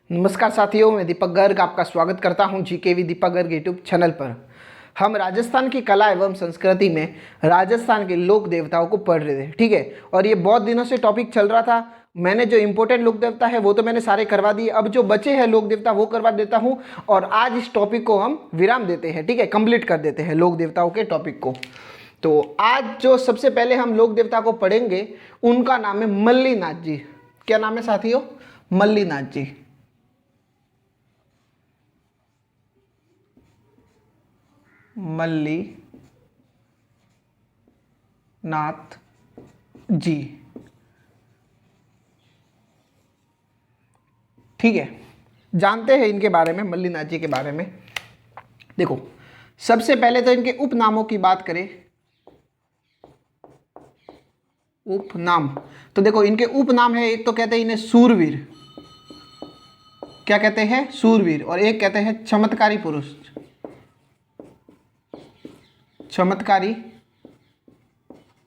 नमस्कार साथियों, मैं दीपक गर्ग आपका स्वागत करता हूं GK with Deepak Garg YouTube channel पर। हम राजस्थान की कला एवं संस्कृति में राजस्थान के लोक देवताओं को पढ़ रहे थे, ठीक है। और ये बहुत दिनों से टॉपिक चल रहा था। मैंने जो इंपॉर्टेंट लोक देवता है वो तो मैंने सारे करवा दिए, अब जो बचे हैं लोक देवता वो करवा देता हूँ। और आज इस टॉपिक को हम विराम देते हैं, ठीक है, कंप्लीट कर देते हैं लोक देवताओं के टॉपिक को। तो आज जो सबसे पहले हम लोक देवता को पढ़ेंगे उनका नाम है मल्लीनाथ जी। क्या नाम है साथियों? मल्लीनाथ जी। मल्लीनाथ जी, ठीक है। जानते हैं इनके बारे में, मल्लीनाथ जी के बारे में। देखो, सबसे पहले तो इनके उपनामों की बात करें। उपनाम तो देखो, इनके उपनाम है, एक तो कहते हैं इन्हें सूरवीर। क्या कहते हैं? सूरवीर। और एक कहते हैं चमत्कारी पुरुष। चमत्कारी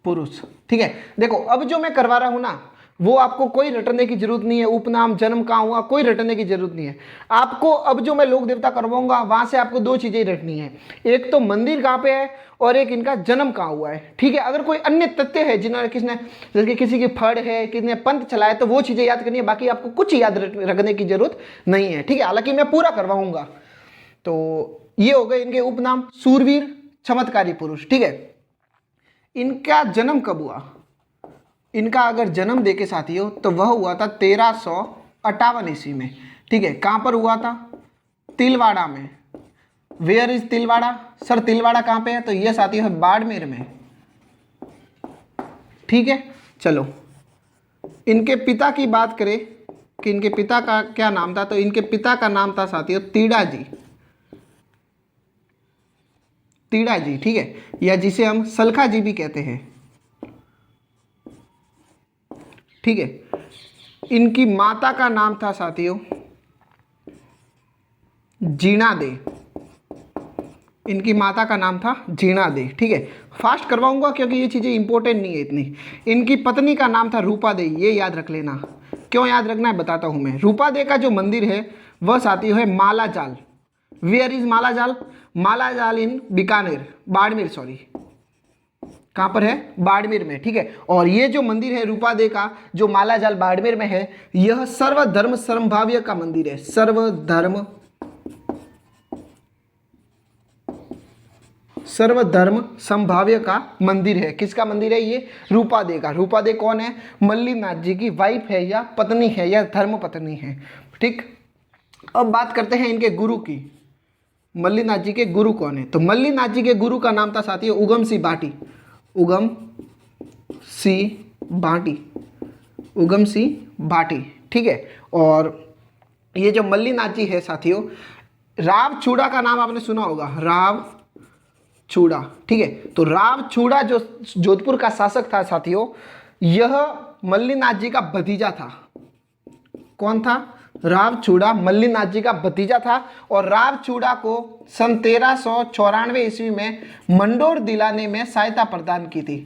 पुरुष, ठीक है। देखो, अब जो मैं करवा रहा हूं ना, वो आपको कोई रटने की जरूरत नहीं है। उपनाम, जन्म कहाँ हुआ, कोई रटने की जरूरत नहीं है आपको। अब जो मैं लोक देवता करवाऊंगा वहां से आपको दो चीजें रटनी है, एक तो मंदिर कहाँ पे है और एक इनका जन्म कहाँ हुआ है, ठीक है। अगर कोई अन्य तथ्य है जिन्होंने जैसे किसी की फड़ है, किसी ने पंथ चलाया, तो वो चीजें याद करनी है, बाकी आपको कुछ याद रखने की जरूरत नहीं है, ठीक है। हालांकि मैं पूरा करवाऊंगा। तो ये हो गए इनके उपनाम, सूरवीर, चमत्कारी पुरुष, ठीक है। इनका जन्म कब हुआ? इनका अगर जन्म देखे साथियों तो वह हुआ था 1358 ईस्वी में, ठीक है। कहां पर हुआ था? तिलवाड़ा में। Where is Tilwara? Sir Tilwara कहां पे है? तो यह साथियों है बाड़मेर में, ठीक है। चलो, इनके पिता की बात करें कि इनके पिता का क्या नाम था, तो इनके पिता का नाम था साथियों तीड़ा जी। तीड़ा जी, ठीक है, या जिसे हम सलखा जी भी कहते हैं, ठीक है। इनकी माता का नाम था साथियों जीणा दे। इनकी माता का नाम था जीणा दे, ठीक है। फास्ट करवाऊंगा क्योंकि ये चीजें इंपॉर्टेंट नहीं है इतनी। इनकी पत्नी का नाम था रूपा दे, ये याद रख लेना। क्यों याद रखना है बताता हूं मैं। रूपा दे का जो मंदिर है वह साथियों है Malajal. Where is Malajal? Malajal in Bikaner, Barmer, sorry, कहां पर है? बाड़मेर में, ठीक है। और ये जो मंदिर है रूपा दे का, जो मालाजाल बाड़मेर में है, यह सर्वधर्म समभाव्य का मंदिर है। सर्वधर्म संभाव्य का मंदिर है। किसका मंदिर है ये? रूपा दे का। रूपा दे कौन है? मल्लीनाथ जी की वाइफ है या पत्नी है या धर्म पत्नी है, ठीक। अब बात करते हैं इनके गुरु की। मल्लीनाथ जी के गुरु कौन है? तो मल्लीनाथ जी के गुरु का नाम था साथियों उगम सिंह भाटी। उगम सिंह भाटी, उगम सिंह भाटी, ठीक है। और ये जो मल्लीनाथ जी है साथियों, राव चूड़ा का नाम आपने सुना होगा, राव चूड़ा, ठीक है। तो राव चूड़ा जो जोधपुर का शासक था साथियों, यह मल्लीनाथ जी का भतीजा था। कौन था? राव चूड़ा मल्लीनाथ जी का भतीजा था। और राव चूड़ा को सन 1394 ईस्वी में मंडोर दिलाने में सहायता प्रदान की थी।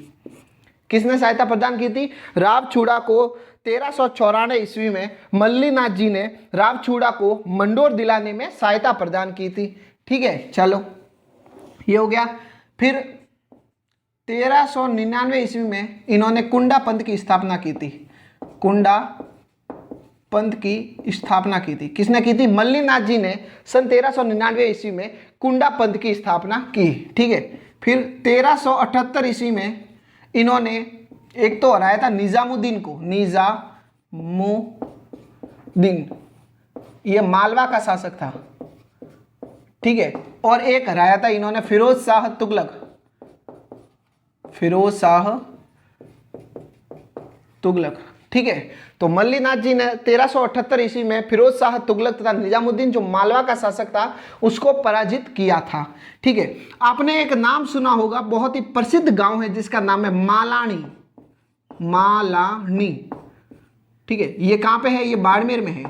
किसने सहायता प्रदान की थी? राव चूड़ा को 1394 ईस्वी में मल्लीनाथ जी ने राव चूड़ा को मंडोर दिलाने में सहायता प्रदान की थी, ठीक है। चलो, ये हो गया। फिर 1399 ईस्वी में इन्होंने कुंडा पंथ की स्थापना की थी। कुंडा पंथ की स्थापना की थी। किसने की थी? मल्लीनाथ जी ने सन 1399 ईस्वी में कुंडा पंथ की स्थापना की, ठीक है। फिर 1378 ईस्वी में इन्होंने एक तो हराया था निजामुद्दीन को, निजामुद्दीन, ये मालवा का शासक था, ठीक है। और एक हराया था इन्होंने फिरोज शाह तुगलक। फिरोज शाह तुगलक, ठीक है। तो मल्लीनाथ जी ने 1378 ईस्वी में फिरोज शाह तुगलक तथा निजामुद्दीन जो मालवा का शासक था उसको पराजित किया था, ठीक है। आपने एक नाम सुना होगा, बहुत ही प्रसिद्ध गांव है जिसका नाम है मालानी। मालानी, ठीक है। ये कहां पे है? ये बाड़मेर में है।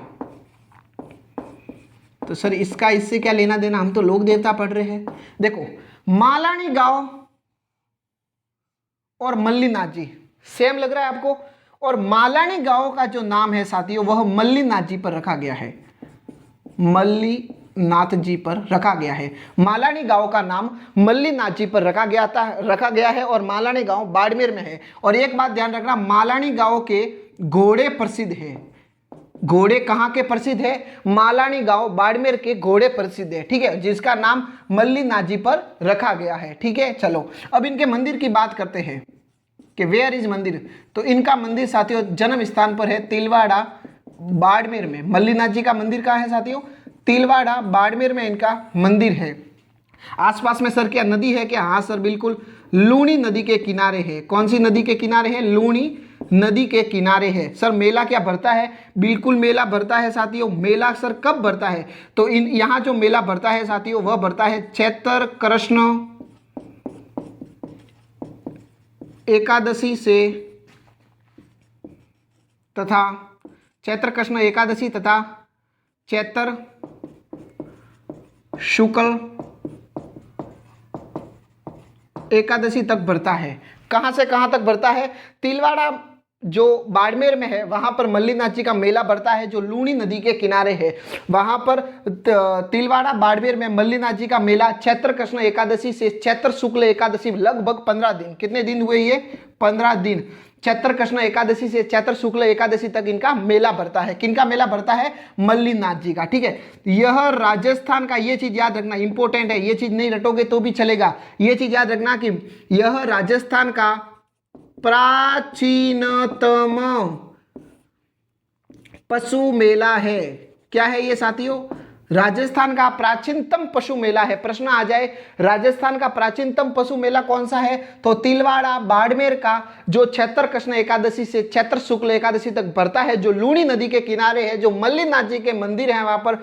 तो सर इसका इससे क्या लेना देना? हम तो लोक देवता पढ़ रहे हैं। देखो, मालानी गांव और मल्लीनाथ जी सेम लग रहा है आपको। और मालानी गांव का जो नाम है साथियों वह मल्लीनाथ जी पर रखा गया है। मल्लीनाथ जी पर रखा गया है। मालानी गांव का नाम मल्लीनाथ जी पर रखा गया है और मालानी गांव बाड़मेर में है। और एक बात ध्यान रखना, मालानी गांव के घोड़े प्रसिद्ध है। घोड़े कहाँ के प्रसिद्ध है? मालानी गांव बाड़मेर के घोड़े प्रसिद्ध है, ठीक है, जिसका नाम मल्लीनाथ जी पर रखा गया है, ठीक है। चलो अब इनके मंदिर की बात करते हैं कि वेयर इज मंदिर। तो इनका मंदिर साथियों जन्म स्थान पर है तिलवाड़ा बाड़मेर में। मल्लीनाथ जी का मंदिर कहाँ है साथियों? तिलवाड़ा बाड़मेर में इनका मंदिर है। आसपास में सर क्या नदी है क्या? हाँ सर बिल्कुल, लूनी नदी के किनारे है। कौन सी नदी के किनारे है? लूनी नदी के किनारे है। सर मेला क्या भरता है? बिल्कुल मेला भरता है साथियों। मेला सर कब भरता है? तो यहाँ जो मेला भरता है साथियों वह भरता है चैत्र कृष्ण एकादशी से तथा चैत्र कृष्ण एकादशी तथा चैत्र शुक्ल एकादशी तक भरता है। कहां से कहां तक भरता है? तिलवाड़ा जो बाड़मेर में है वहां पर मल्लीनाथ जी का मेला भरता है जो लूनी नदी के किनारे है। वहां पर तिलवाड़ा बाड़मेर में मल्लीनाथ जी का मेला चैत्र कृष्ण एकादशी से चैत्र शुक्ल एकादशी लगभग 15 दिन। कितने दिन हुए ये? 15 दिन। चैत्र कृष्ण एकादशी से चैत्र शुक्ल एकादशी तक इनका मेला भरता है। किनका मेला भरता है? मल्लीनाथ जी का, ठीक है। यह राजस्थान का, ये चीज याद रखना इंपॉर्टेंट है, ये चीज नहीं रटोगे तो भी चलेगा। ये चीज याद रखना कि यह राजस्थान का प्राचीनतम पशु मेला है। क्या है ये साथियों? राजस्थान का प्राचीनतम पशु मेला है। प्रश्न आ जाए राजस्थान का प्राचीनतम पशु मेला कौन सा है? तो तिलवाड़ा बाड़मेर का जो चैत्र कृष्ण एकादशी से चैत्र शुक्ल एकादशी तक भरता है, जो लूनी नदी के किनारे है, जो मल्लीनाथ जी के मंदिर है वहां पर,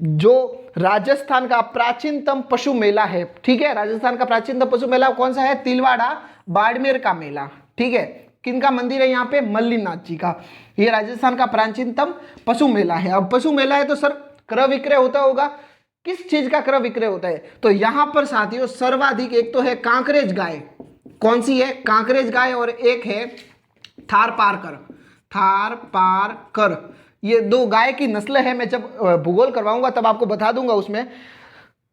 जो राजस्थान का प्राचीनतम पशु मेला है, ठीक है। राजस्थान का प्राचीनतम पशु मेला कौन सा है? तिलवाड़ा बाड़मेर का मेला, ठीक है। किनका मंदिर है यहाँ पे? मल्लीनाथ जी का। ये राजस्थान का प्राचीनतम पशु मेला है। अब पशु मेला है तो सर क्रय विक्रय होता होगा। किस चीज का क्रय विक्रय होता है? तो यहां पर साथियों सर्वाधिक एक तो है कांकरेज गाय। कौन सी है? कांकरेज गाय। और एक है थारपारकर। थारपारकर, ये दो गाय की नस्ल है। मैं जब भूगोल करवाऊंगा तब आपको बता दूंगा। उसमें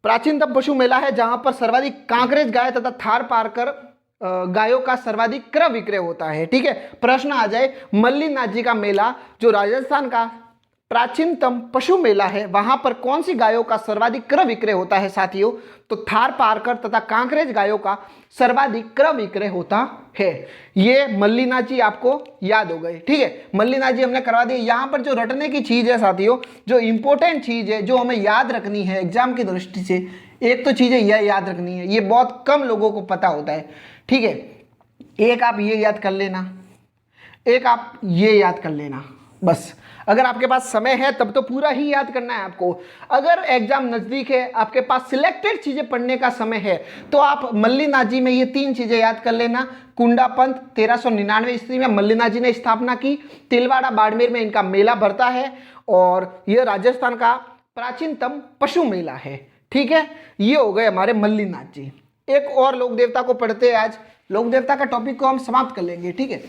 प्राचीनतम पशु मेला है जहां पर सर्वाधिक कांकरेज गाय तथा थारपारकर गायों का सर्वाधिक क्रय विक्रय होता है, ठीक है। प्रश्न आ जाए मल्लीनाथ जी का मेला जो राजस्थान का प्राचीनतम पशु मेला है वहां पर कौन सी गायों का सर्वाधिक क्रय विक्रय होता है साथियों? तो थारपारकर तथा कांकरेज गायों का सर्वाधिक क्रय विक्रय होता है। ये मल्लीनाथ जी आपको याद हो गए, ठीक है। मल्लीनाथ जी हमने करवा दिए। यहां पर जो रटने की चीज है साथियों, जो इंपॉर्टेंट चीज है जो हमें याद रखनी है एग्जाम की दृष्टि से, एक तो चीजें यह याद रखनी है, ये बहुत कम लोगों को पता होता है, ठीक है। एक आप ये याद कर लेना, एक आप ये याद कर लेना, बस। अगर आपके पास समय है तब तो पूरा ही याद करना है आपको। अगर एग्जाम नजदीक है, आपके पास सिलेक्टेड चीजें पढ़ने का समय है, तो आप मल्लीनाथ जी में ये 3 चीजें याद कर लेना। कुंडा पंथ 1399 ईस्वी में मल्लीनाथ जी ने स्थापना की। तिलवाड़ा बाड़मेर में इनका मेला भरता है और यह राजस्थान का प्राचीनतम पशु मेला है, ठीक है। ये हो गए हमारे मल्लीनाथ जी। एक और लोक देवता को पढ़ते हैं आज। लोक देवता का टॉपिक को हम समाप्त कर लेंगे, ठीक है।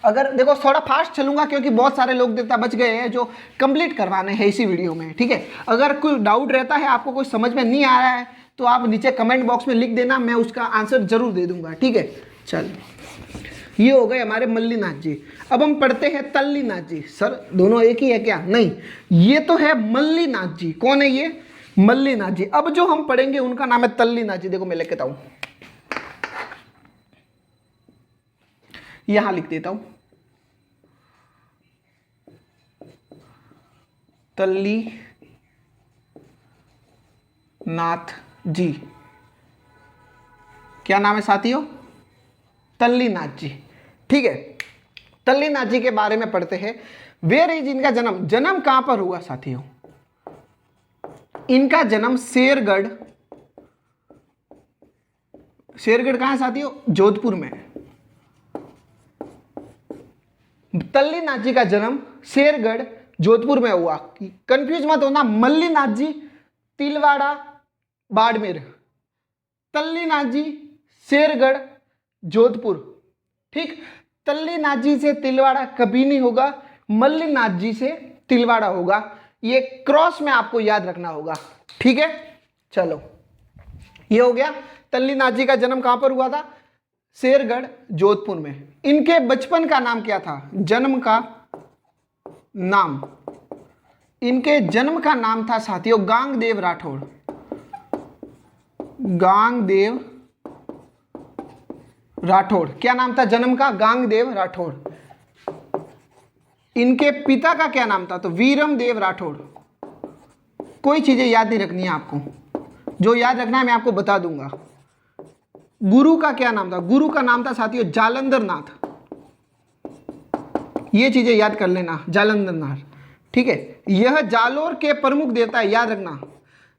अगर देखो थोड़ा फास्ट चलूंगा क्योंकि बहुत सारे लोक देवता बच गए हैं जो कंप्लीट करवाने हैं इसी वीडियो में, ठीक है। अगर कोई डाउट रहता है, आपको कोई समझ में नहीं आ रहा है, तो आप नीचे कमेंट बॉक्स में लिख देना, मैं उसका आंसर जरूर दे दूंगा, ठीक है। चल, ये हो गए हमारे मल्लीनाथ जी। अब हम पढ़ते हैं तल्लीनाथ जी। सर दोनों एक ही है क्या? नहीं, ये तो है मल्लीनाथ जी। कौन है ये? मल्लीनाथ जी। अब जो हम पढ़ेंगे उनका नाम है तल्लीनाथ जी। देखो मैं लिख देता हूं, यहां लिख देता हूं, तल्लीनाथ जी। क्या नाम है साथियों? तल्लीनाथ जी, ठीक है। तल्लीनाथ जी के बारे में पढ़ते हैं। वेयर इज इनका जन्म? जन्म कहां पर हुआ साथियों? इनका जन्म शेरगढ़। शेरगढ़ कहां है साथियों? जोधपुर में। तल्लीनाथ जी का जन्म शेरगढ़ जोधपुर में हुआ। कंफ्यूज मत होना, मल्लीनाथ जी तिलवाड़ा बाड़मेर, तल्लीनाथ जी शेरगढ़ जोधपुर, ठीक। तल्लीनाथ जी से तिलवाड़ा कभी नहीं होगा, मल्लीनाथ जी से तिलवाड़ा होगा। ये क्रॉस में आपको याद रखना होगा, ठीक है। चलो, ये हो गया। तल्ली नाथ जी का जन्म कहां पर हुआ था? शेरगढ़, जोधपुर में। इनके बचपन का नाम क्या था? जन्म का नाम, इनके जन्म का नाम था साथियों गांगदेव राठौड़। गांगदेव राठौड़, क्या नाम था जन्म का? गांगदेव राठौड़। इनके पिता का क्या नाम था? तो वीरमदेव राठौड़। कोई चीजें याद नहीं रखनी है आपको, जो याद रखना है मैं आपको बता दूंगा। गुरु का क्या नाम था? गुरु का नाम था साथियों जालंधर नाथ। ये चीजें याद कर लेना, जालंधर नाथ, ठीक है। यह जालोर के प्रमुख देवता है, याद रखना,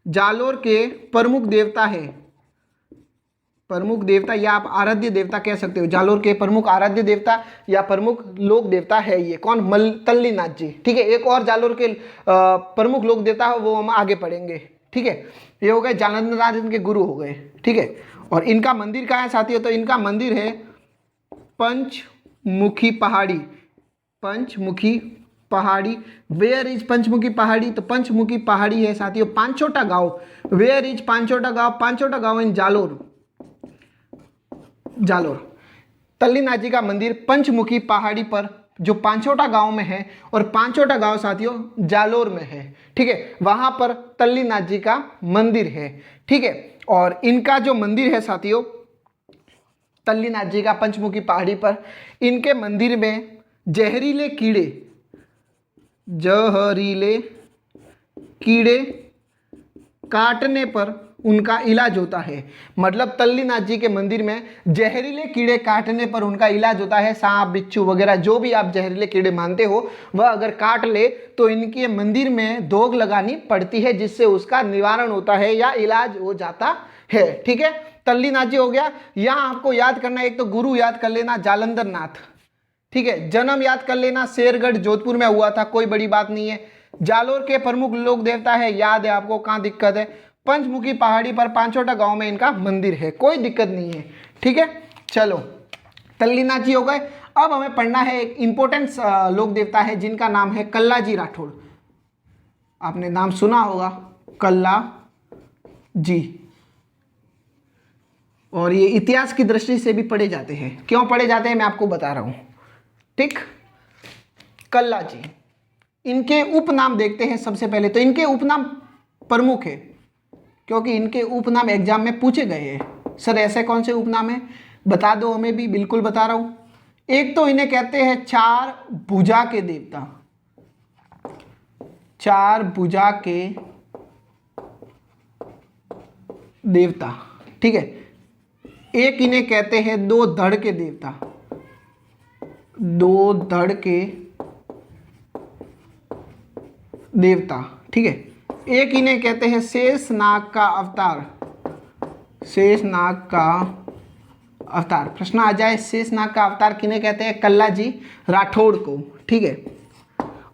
जालोर के प्रमुख देवता है। प्रमुख देवता या आप आराध्य देवता कह सकते हो। जालोर के प्रमुख आराध्य देवता या प्रमुख लोक देवता है ये कौन? तल्ली नाथ जी, ठीक है। एक और जालोर के प्रमुख लोक देवता है, वो हम आगे पढ़ेंगे, ठीक है। ये हो गए जालंधर नाथ, इनके गुरु हो गए, ठीक है। और इनका मंदिर कहाँ है साथियों? तो इनका मंदिर है पंचमुखी पहाड़ी। पंचमुखी पहाड़ी, वेयर इज पंचमुखी पहाड़ी? तो पंचमुखी पहाड़ी है साथियों पांचोटा गांव। वेयर इज पांचोटा गांव? पांचोटा गांव इन जालोर। जालोर तल्ली नाथ जी का मंदिर पंचमुखी पहाड़ी पर जो पांचोटा गांव में है, और पांचोटा गांव साथियों जालोर में है, ठीक है। वहां पर तल्ली नाथ जी का मंदिर है, ठीक है। और इनका जो मंदिर है साथियों तल्ली नाथ जी का पंचमुखी पहाड़ी पर, इनके मंदिर में जहरीले कीड़े काटने पर उनका इलाज होता है। मतलब तल्ली नाथ जी के मंदिर में जहरीले कीड़े काटने पर उनका इलाज होता है। सांप, बिच्छू वगैरह जो भी आप जहरीले कीड़े मानते हो, वह अगर काट ले तो इनके मंदिर में दोग लगानी पड़ती है, जिससे उसका निवारण होता है या इलाज हो जाता है, ठीक है। तल्ली नाथ जी हो गया। यहाँ आपको याद करना, एक तो गुरु याद कर लेना जालंधर नाथ, ठीक है। जन्म याद कर लेना शेरगढ़ जोधपुर में हुआ था, कोई बड़ी बात नहीं है। जालोर के प्रमुख लोक देवता है, याद है आपको, कहाँ दिक्कत है? पंचमुखी पहाड़ी पर पांचोटा गांव में इनका मंदिर है, कोई दिक्कत नहीं है, ठीक है। चलो, तल्ली नाथ जी हो गए। अब हमें पढ़ना है एक इंपॉर्टेंट लोक देवता है जिनका नाम है कल्ला जी राठौड़। आपने नाम सुना होगा, कल्ला जी। और ये इतिहास की दृष्टि से भी पढ़े जाते हैं। क्यों पढ़े जाते हैं मैं आपको बता रहा हूं, ठीक। कल्ला जी, इनके उपनाम देखते हैं सबसे पहले। तो इनके उपनाम प्रमुख है, क्योंकि इनके उपनाम एग्जाम में पूछे गए हैं। सर ऐसे कौन से उपनाम है, बता दो हमें भी। बिल्कुल बता रहा हूं। एक तो इन्हें कहते हैं चार भुजा के देवता, चार भुजा के देवता, ठीक है। एक इन्हें कहते हैं दो धड़ के देवता, दो धड़ के देवता, ठीक है। एक इन्हें कहते हैं शेषनाग का अवतार, शेषनाग का अवतार। प्रश्न आ जाए, शेषनाग का अवतार किन्हें कहते हैं? कल्ला जी राठौड़ को, ठीक है।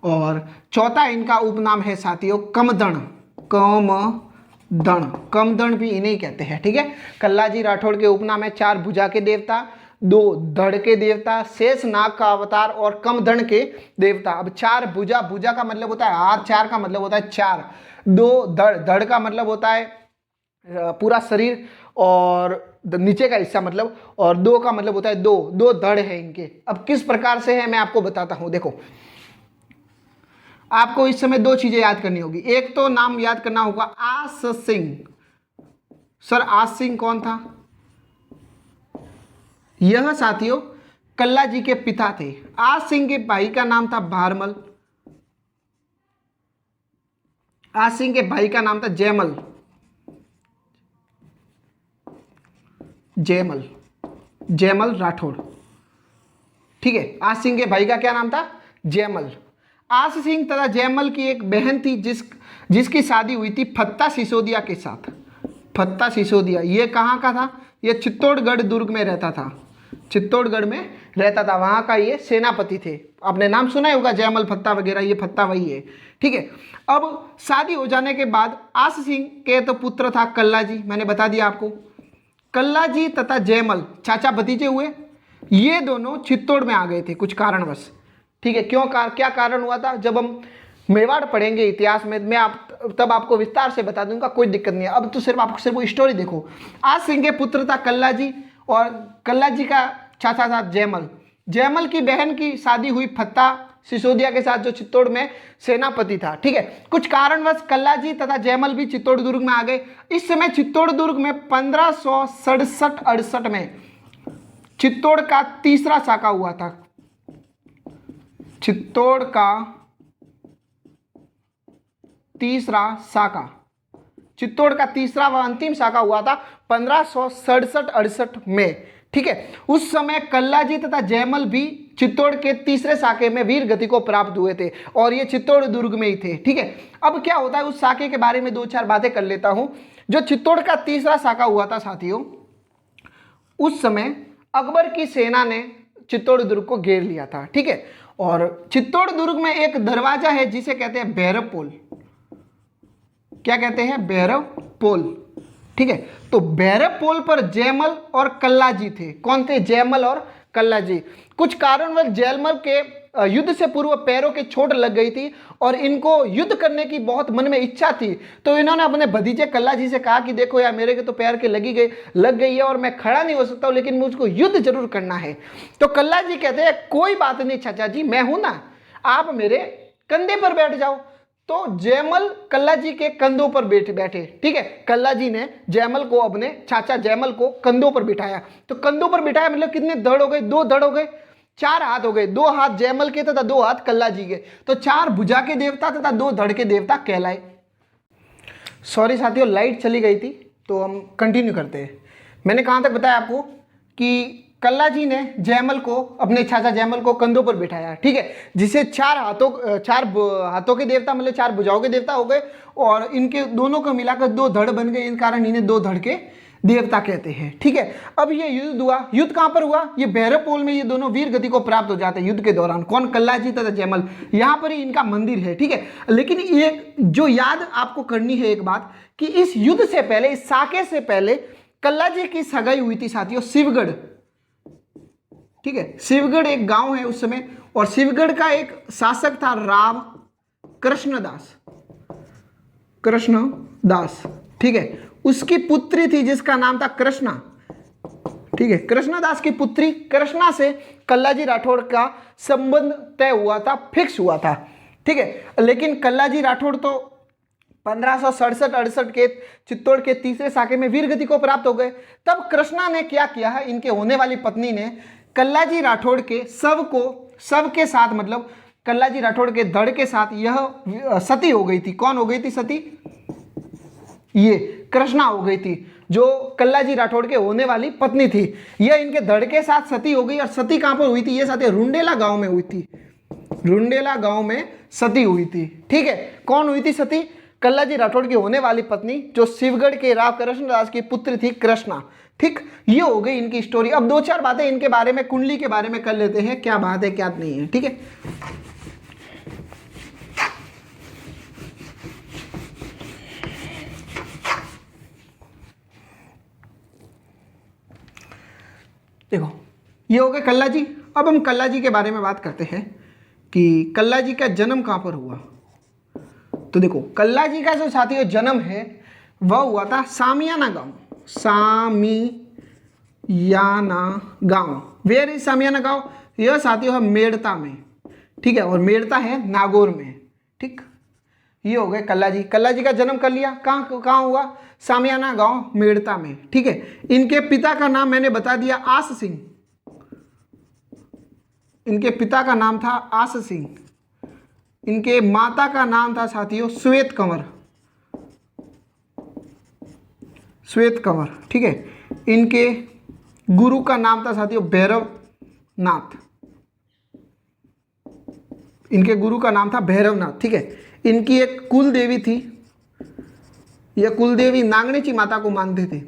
और चौथा इनका उपनाम है साथियों कमदण, कमदण भी इन्हें कहते हैं, ठीक है। कल्ला जी राठौड़ के उपनाम है चार भुजा के देवता, दो धड़ के देवता, शेषनाग का अवतार और कमदण के देवता। अब चार भुजा, भुजा का मतलब होता है हाथ, चार का मतलब होता है चार, दो धड़, धड़ का मतलब होता है पूरा शरीर और नीचे का हिस्सा मतलब, और दो का मतलब होता है दो, दो धड़ है इनके। अब किस प्रकार से है मैं आपको बताता हूं। देखो, आपको इस समय दो चीजें याद करनी होगी। एक तो नाम याद करना होगा आस सिंह। सर आस सिंह कौन था? यह साथियों कल्ला जी के पिता थे। आस सिंह के भाई का नाम था भारमल, आस सिंह के भाई का नाम था जयमल, जयमल, जयमल राठौड़, ठीक है। आस सिंह के भाई का क्या नाम था? जयमल। आस सिंह तथा जयमल की एक बहन थी जिसकी शादी हुई थी फत्ता सिसोदिया के साथ। फत्ता सिसोदिया ये कहाँ का था? ये चित्तौड़गढ़ दुर्ग में रहता था, चित्तौड़गढ़ में रहता था, वहाँ का ये सेनापति थे। आपने नाम सुना ही होगा जयमल फत्ता वगैरह, ये फत्ता वही है, ठीक है। अब शादी हो जाने के बाद आस सिंह के तो पुत्र था कल्ला जी, मैंने बता दिया आपको। कल्ला जी तथा जयमल चाचा भतीजे हुए। ये दोनों चित्तौड़ में आ गए थे कुछ कारणवश, ठीक है। क्या कारण हुआ था? जब हम मेवाड़ पढ़ेंगे इतिहास में, मैं आप तब आपको विस्तार से बता दूंगा, कोई दिक्कत नहीं है। अब तो सिर्फ आपको सिर्फ वो स्टोरी देखो। आज सिंह के पुत्र था कल्ला जी, और कल्ला जी का चाचा था जयमल। जयमल की बहन की शादी हुई फत्ता सिसोदिया के साथ, जो चित्तौड़ में सेनापति था। ठीक है, कुछ कारणवश कल्ला जी तथा जयमल भी चित्तौड़ दुर्ग में आ गए। इस समय चित्तौड़ दुर्ग में 1567-68 में चित्तौड़ का तीसरा शाखा हुआ था। चित्तौड़ का तीसरा शाखा, चित्तौड़ का तीसरा व अंतिम शाखा हुआ था 1567-68 में। ठीक है, उस समय कल्ला जी तथा जयमल भी चित्तौड़ के तीसरे शाखे में वीर गति को प्राप्त हुए थे, और ये चित्तौड़ दुर्ग में ही थे। ठीक है, अब क्या होता है उस शाखे के बारे में दो चार बातें कर लेता हूं। जो चित्तौड़ का तीसरा शाखा हुआ था साथियों, उस समय अकबर की सेना ने चित्तौड़ दुर्ग को घेर लिया था। ठीक है, और चित्तौड़ दुर्ग में एक दरवाजा है जिसे कहते हैं भैरव पोल। क्या कहते हैं? भैरव पोल। ठीक है, तो भैरव पोल पर जयमल और कल्ला जी थे। कौन थे? जयमल और कल्ला जी। कुछ कारणवश जयमल के युद्ध से पूर्व पैरों की चोट लग गई थी, और इनको युद्ध करने की बहुत मन में इच्छा थी। तो इन्होंने अपने भतीजे कल्ला जी से कहा कि देखो यार, मेरे के तो पैर के लग गई है और मैं खड़ा नहीं हो सकता हूं, लेकिन मुझको युद्ध जरूर करना है। तो कल्ला जी कहते हैं कोई बात नहीं चाचा जी, मैं हूं ना, आप मेरे कंधे पर बैठ जाओ। तो जयमल कल्ला जी के कंधों पर बैठे। ठीक है, कल्ला जी ने जयमल को, अपने चाचा जयमल को कंधों पर बिठाया। तो कंधों पर बिठाया मतलब कितने धड़ हो गए? 2 धड़ हो गए, 4 हाथ हो गए। 2 हाथ जयमल के तथा 2 हाथ कल्ला जी के, तो 4 भुजा के देवता तथा 2 धड़ के देवता कहलाए। सॉरी साथियों, लाइट चली गई थी, तो हम कंटिन्यू करते हैं। मैंने कहां तक बताया आपको कि कल्ला जी ने जयमल को, अपने चाचा जयमल को कंधों पर बिठाया। ठीक है, जिसे 4 हाथों के देवता मतलब 4 भुजाओं के देवता हो गए, और इनके दोनों को मिलाकर 2 धड़ बन गए। इन कारण इन्हें 2 धड़ के देवता कहते हैं। ठीक है, अब ये युद्ध हुआ। युद्ध कहां पर हुआ? ये भैरव पोल में। ये दोनों वीर गति को प्राप्त हो जाते हैं युद्ध के दौरान। कौन? कल्ला जी तथा जयमल। यहां पर ही इनका मंदिर है। ठीक है, लेकिन ये जो याद आपको करनी है एक बात, कि इस युद्ध से पहले, इस साके से पहले कल्ला जी की सगाई हुई थी साथियों शिवगढ़। ठीक है, शिवगढ़ एक गांव है उस समय, और शिवगढ़ का एक शासक था राव कृष्णदास। ठीक है, उसकी पुत्री थी जिसका नाम था कृष्णा। ठीक है, कृष्णदास की पुत्री कृष्णा से कल्ला जी राठौड़ का संबंध तय हुआ था, फिक्स हुआ था। ठीक है, लेकिन कल्ला जी राठौड़ तो 1567-68 के चित्तौड़ के तीसरे शाखे में वीर गति को प्राप्त हो गए। तब कृष्णा ने क्या किया है, इनके होने वाली पत्नी ने कल्ला जी राठौड़ के शव के साथ, मतलब कल्ला जी राठौड़ के धड़ के साथ यह सती हो गई थी। कौन हो गई थी सती? ये कृष्णा हो गई थी, जो कल्ला जी राठौड़ के होने वाली पत्नी थी। यह इनके धड़ के साथ सती हो गई। और सती कहां पर हुई थी? ये साथी रुंडेला गांव में हुई थी। रुंडेला गांव में सती हुई थी। ठीक है, कौन हुई थी सती? कल्ला जी राठौड़ की होने वाली पत्नी, जो शिवगढ़ के राव कृष्णदास की पुत्र थी कृष्णा। ठीक, ये हो गई इनकी स्टोरी। अब 2-4 बातें इनके बारे में, कुंडली के बारे में कर लेते हैं, क्या बात है क्या नहीं है। ठीक है, देखो ये हो गए कल्ला जी। अब हम कल्ला जी के बारे में बात करते हैं कि कल्ला जी का जन्म कहां पर हुआ। तो देखो कल्ला जी का जो साथियों जन्म है वह हुआ था सामियाना गांव। सामियाना गांव, वेयर इज सामियाना गांव? यह साथियों है मेड़ता में। ठीक है, और मेड़ता है नागौर में। ठीक, ये हो गए कल्ला जी। कल्ला जी का जन्म कर लिया। कहाँ हुआ? सामियाना गांव मेड़ता में। ठीक है, इनके पिता का नाम मैंने बता दिया, आस सिंह। इनके पिता का नाम था आस सिंह। इनके माता का नाम था साथियों श्वेत कंवर। ठीक है, इनके गुरु का नाम था साथियों भैरवनाथ। इनके गुरु का नाम था भैरवनाथ। ठीक है, इनकी एक कुल देवी थी। यह कुल देवी नागनेची माता को मानते थे।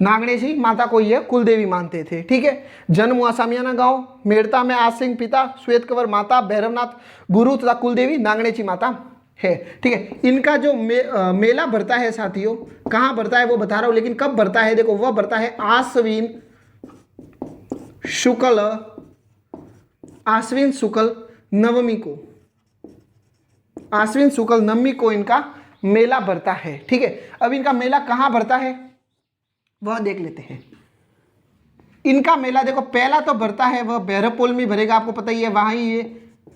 नागनेची माता को यह कुल देवी मानते थे। ठीक है, जन्म हुआ सामियाना गांव मेड़ता में। आस सिंह पिता, श्वेत कंवर माता, भैरवनाथ गुरु तथा कुल देवी नागनेची माता है। ठीक है, इनका जो मेला भरता है साथियों, कहाँ भरता है वो बता रहा हूं, लेकिन कब भरता है देखो, वह भरता है आश्विन शुक्ल आश्विन शुक्ल नवमी को, आश्विन शुक्ल नवमी को इनका मेला भरता है। ठीक है, अब इनका मेला कहाँ भरता है वह देख लेते हैं। इनका मेला देखो पहला तो भरता है वह भैरवपोल में भरेगा, आपको पता ही है, वहाँ ही ये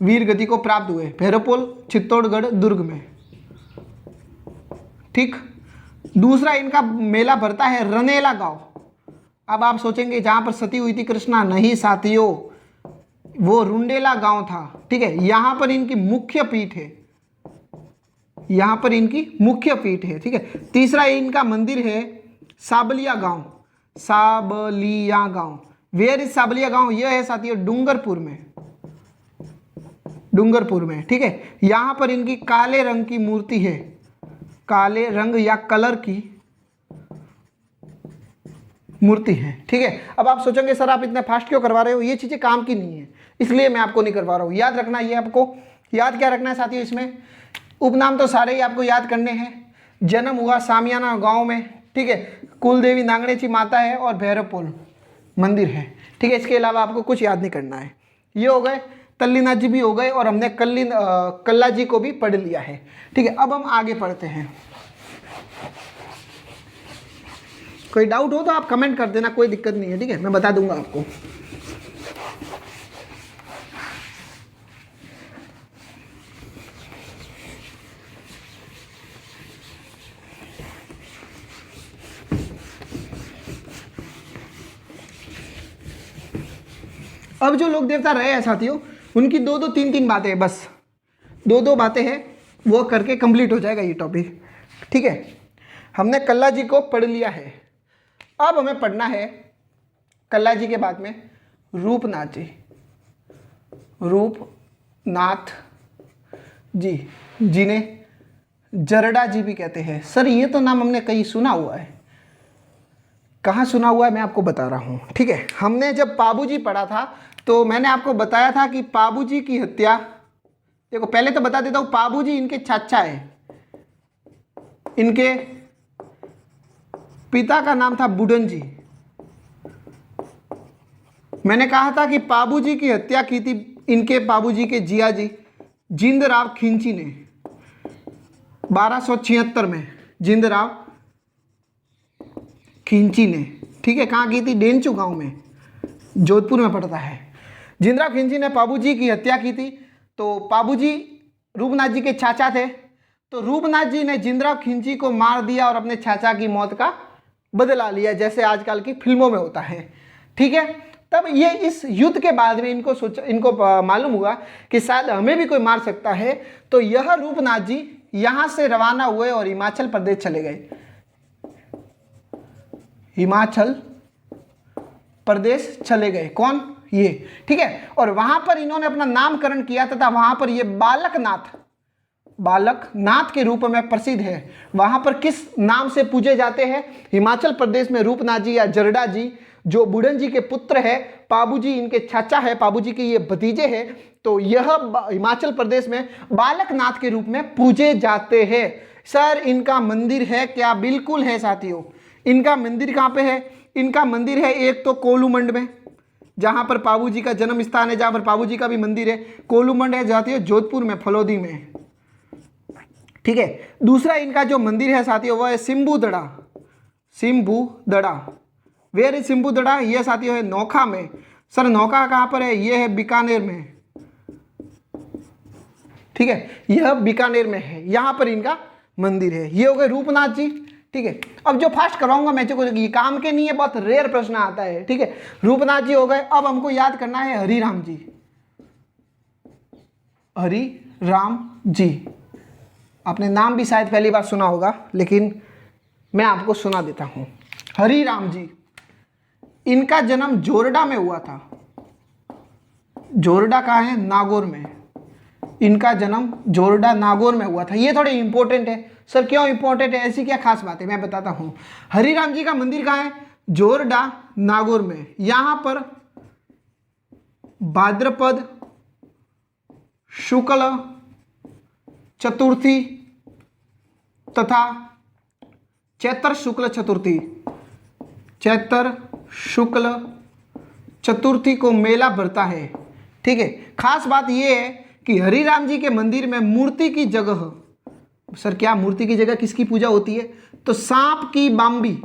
वीर गति को प्राप्त हुए, भैरवपोल चित्तौड़गढ़ दुर्ग में। ठीक, दूसरा इनका मेला भरता है रनेला गांव। अब आप सोचेंगे जहाँ पर सती हुई थी कृष्णा, नहीं साथियों, वो रुंडेला गांव था। ठीक है, यहाँ पर इनकी मुख्य पीठ है, यहाँ पर इनकी मुख्य पीठ है। ठीक है, तीसरा इनका मंदिर है साबलिया गांव, साबलिया गांव। वेयर इज साबलिया गांव? यह है साथियों डूंगरपुर में, डूंगरपुर में। ठीक है, यहाँ पर इनकी काले रंग की मूर्ति है, काले रंग या कलर की मूर्ति है। ठीक है, अब आप सोचेंगे सर आप इतने फास्ट क्यों करवा रहे हो, ये चीज़ें काम की नहीं है इसलिए मैं आपको नहीं करवा रहा हूँ। याद रखना, ये आपको याद क्या रखना है साथियों, इसमें उपनाम तो सारे ही आपको याद करने हैं। जन्म हुआ सामियाना गांव में। ठीक है, कुलदेवी नांगणेची माता है और भैरवपोल मंदिर है। ठीक है, इसके अलावा आपको कुछ याद नहीं करना है। ये हो गए, तल्लीनाथ जी भी हो गए और हमने कल्ला जी को भी पढ़ लिया है। ठीक है, अब हम आगे पढ़ते हैं। कोई डाउट हो तो आप कमेंट कर देना, कोई दिक्कत नहीं है। ठीक है, मैं बता दूंगा आपको। अब जो लोक देवता रहे हैं साथियों, उनकी दो दो तीन तीन बातें हैं, बस दो दो बातें हैं, वो करके कंप्लीट हो जाएगा ये टॉपिक। ठीक है, हमने कल्ला जी को पढ़ लिया है। अब हमें पढ़ना है कल्ला जी के बाद में रूपनाथ जी, रूपनाथ जी, जिन्हें जरडा जी भी कहते हैं। सर ये तो नाम हमने कहीं सुना हुआ है, कहाँ सुना हुआ है मैं आपको बता रहा हूँ। ठीक है, हमने जब पाबूजी पढ़ा था तो मैंने आपको बताया था कि पाबूजी की हत्या, देखो पहले तो बता देता हूँ, पाबूजी इनके चाचा है, इनके पिता का नाम था बुडन जी। मैंने कहा था कि पाबूजी की हत्या की थी इनके पाबूजी के जिया जी जिंदराव खिंची ने 1276 में, जिंदराव खिंची ने। ठीक है, कहाँ की थी? डेंचू गांव में, जोधपुर में पड़ता है। जिंदराव खिंची ने पाबूजी की हत्या की थी। तो पाबूजी रूपनाथ जी के चाचा थे, तो रूपनाथ जी ने जिंदराव खिंची को मार दिया और अपने चाचा की मौत का बदला लिया, जैसे आजकल की फिल्मों में होता है। ठीक है, तब ये इस युद्ध के बाद में इनको मालूम हुआ कि शायद हमें भी कोई मार सकता है, तो यह रूपनाथ जी यहाँ से रवाना हुए और हिमाचल प्रदेश चले गए, हिमाचल प्रदेश चले गए। कौन? ये। ठीक है, और वहां पर इन्होंने अपना नामकरण किया तथा वहां पर ये बालकनाथ के रूप में प्रसिद्ध है। वहां पर किस नाम से पूजे जाते हैं? हिमाचल प्रदेश में रूपनाथ जी या जरडा जी, जो बुडन जी के पुत्र है, पाबूजी इनके चाचा है, पाबूजी के ये भतीजे हैं, तो यह हिमाचल प्रदेश में बालकनाथ के रूप में पूजे जाते हैं। सर इनका मंदिर है क्या? बिल्कुल है साथियों। इनका मंदिर कहाँ पे है? इनका मंदिर है एक तो कोलूमंड में, जहाँ पर पाबूजी का जन्म स्थान है, जहाँ पर पाबूजी का भी मंदिर है। कोलूमंड है साथियों जोधपुर में, फलोदी में। ठीक है, दूसरा इनका जो मंदिर है साथियों वह है सिम्बूदड़ा। सिम्बूदड़ा, वेयर इज सिम्बूदड़ा? ये साथियों है नौखा में। सर नौखा कहाँ पर है? ये है बीकानेर में। ठीक है, यह बीकानेर में है, यहाँ पर इनका मंदिर है। ये हो गए रूपनाथ जी। ठीक है, अब जो फास्ट करवाऊंगा मैं जो ये काम के नहीं है, बहुत रेयर प्रश्न आता है। ठीक है, रूपनाथ जी हो गए। अब हमको याद करना है हरिराम जी। हरिराम जी, आपने नाम भी शायद पहली बार सुना होगा, लेकिन मैं आपको सुना देता हूं। हरिराम जी, इनका जन्म जोरडा में हुआ था। जोरडा कहाँ है? नागौर में। इनका जन्म जोरडा नागौर में हुआ था। ये थोड़े इंपॉर्टेंट है। सर क्यों इंपॉर्टेंट है? ऐसी क्या खास बात है, मैं बताता हूं। हरिराम जी का मंदिर कहाँ है? जोरडा नागौर में। यहां पर भाद्रपद शुक्ल चतुर्थी तथा चैत्र शुक्ल चतुर्थी, चैत्र शुक्ल चतुर्थी को मेला भरता है। ठीक है। खास बात ये है कि हरि राम जी के मंदिर में मूर्ति की जगह, सर क्या मूर्ति की जगह किसकी पूजा होती है? तो सांप की बाम्बी,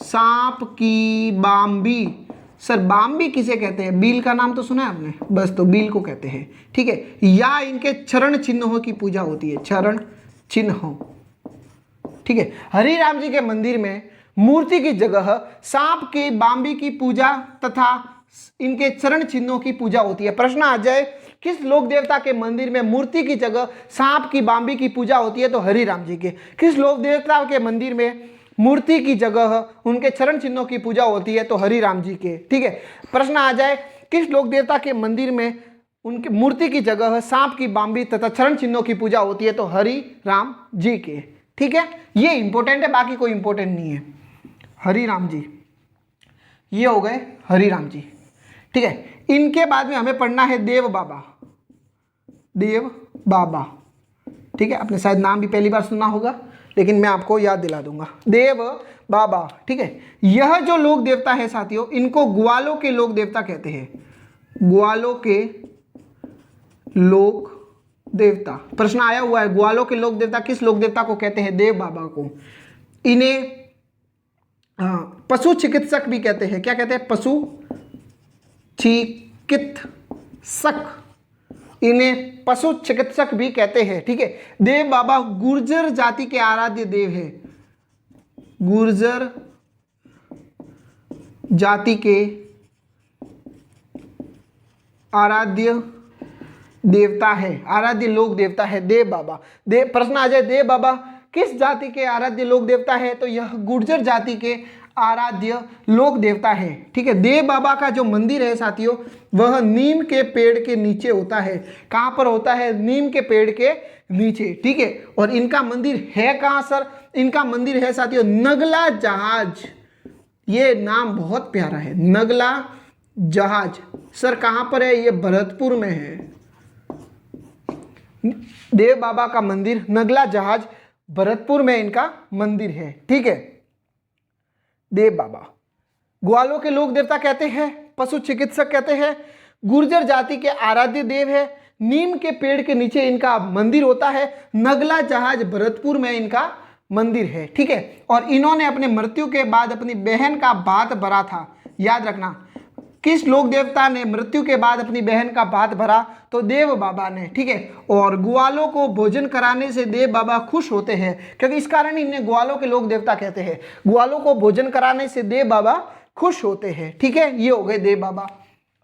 सांप की बाम्बी। सर बाम्बी किसे कहते हैं? बील का नाम तो सुना है आपने, बस तो बील को कहते हैं, ठीक है। या इनके चरण चिन्हों की पूजा होती है, चरण चिन्हों, ठीक है। हरि राम जी के मंदिर में मूर्ति की जगह सांप की बाम्बी की पूजा तथा इनके चरण चिन्हों की पूजा होती है। प्रश्न आ जाए किस लोक देवता के मंदिर में मूर्ति की जगह सांप की बाम्बी की पूजा होती है? तो हरि राम जी के। किस लोक देवता के मंदिर में मूर्ति की जगह उनके चरण चिन्हों की पूजा होती है? तो हरि राम जी के, ठीक है। प्रश्न आ जाए किस लोक देवता के मंदिर में उनकी मूर्ति की जगह सांप की बाम्बी तथा चरण चिन्हों की पूजा होती है? तो हरि राम जी के, ठीक है। ये इंपॉर्टेंट है, बाकी कोई इंपॉर्टेंट नहीं है। हरि राम जी, ये हो गए हरि राम जी, ठीक है। इनके बाद में हमें पढ़ना है देव बाबा, देव बाबा, ठीक है। आपने शायद नाम भी पहली बार सुना होगा, लेकिन मैं आपको याद दिला दूंगा। देव बाबा, ठीक है। यह जो लोक देवता है साथियों, इनको ग्वालों के लोक देवता कहते हैं, ग्वालों के लोक देवता। प्रश्न आया हुआ है, ग्वालों के लोक देवता किस लोक देवता को कहते हैं? देव बाबा को। इन्हें पशु चिकित्सक भी कहते हैं। क्या कहते हैं? पशु चिकित्सक, इन्हें पशु चिकित्सक भी कहते हैं, ठीक है। देव बाबा गुर्जर जाति के आराध्य देव है, गुर्जर जाति के आराध्य देवता है, आराध्य लोक देवता है देव बाबा। प्रश्न आ जाए देव बाबा किस जाति के आराध्य लोक देवता है? तो यह गुर्जर जाति के आराध्य लोक देवता है, ठीक है। देव बाबा का जो मंदिर है साथियों, वह नीम के पेड़ के नीचे होता है। कहां पर होता है? नीम के पेड़ के नीचे, ठीक है। और इनका मंदिर है कहां सर? इनका मंदिर है साथियों नगला जहाज। ये नाम बहुत प्यारा है, नगला जहाज। सर कहां पर है? ये भरतपुर में है। देव बाबा का मंदिर नगला जहाज, भरतपुर में इनका मंदिर है, ठीक है। देव बाबा ग्वालों के लोक देवता कहते हैं, पशु चिकित्सक कहते हैं, गुर्जर जाति के आराध्य देव है, नीम के पेड़ के नीचे इनका मंदिर होता है, नगला जहाज भरतपुर में इनका मंदिर है, ठीक है। और इन्होंने अपने मृत्यु के बाद अपनी बहन का भात भरा था। याद रखना, किस लोक देवता ने मृत्यु के बाद अपनी बहन का भात भरा? तो देव बाबा ने, ठीक है। और ग्वालों को भोजन कराने से देव बाबा खुश होते हैं, क्योंकि इस कारण इन्हें ग्वालों के लोक देवता कहते हैं। ग्वालों को भोजन कराने से देव बाबा खुश होते हैं, ठीक है। ये हो गए देव बाबा।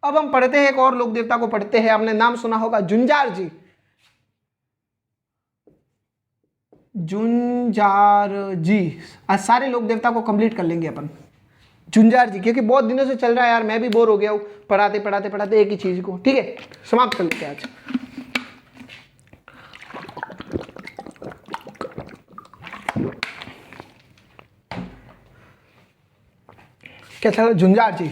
अब हम पढ़ते हैं एक और लोक देवता को पढ़ते हैं। आपने नाम सुना होगा झुंझार जी, झुंझार जी। आज सारे लोक देवता को कंप्लीट कर लेंगे अपन। झुंझार जी, क्योंकि बहुत दिनों से चल रहा है यार, मैं भी बोर हो गया हूँ पढ़ाते पढ़ाते पढ़ाते एक ही चीज को, ठीक है। समाप्त कर लेते हैं आज। क्या था? झुंझार जी,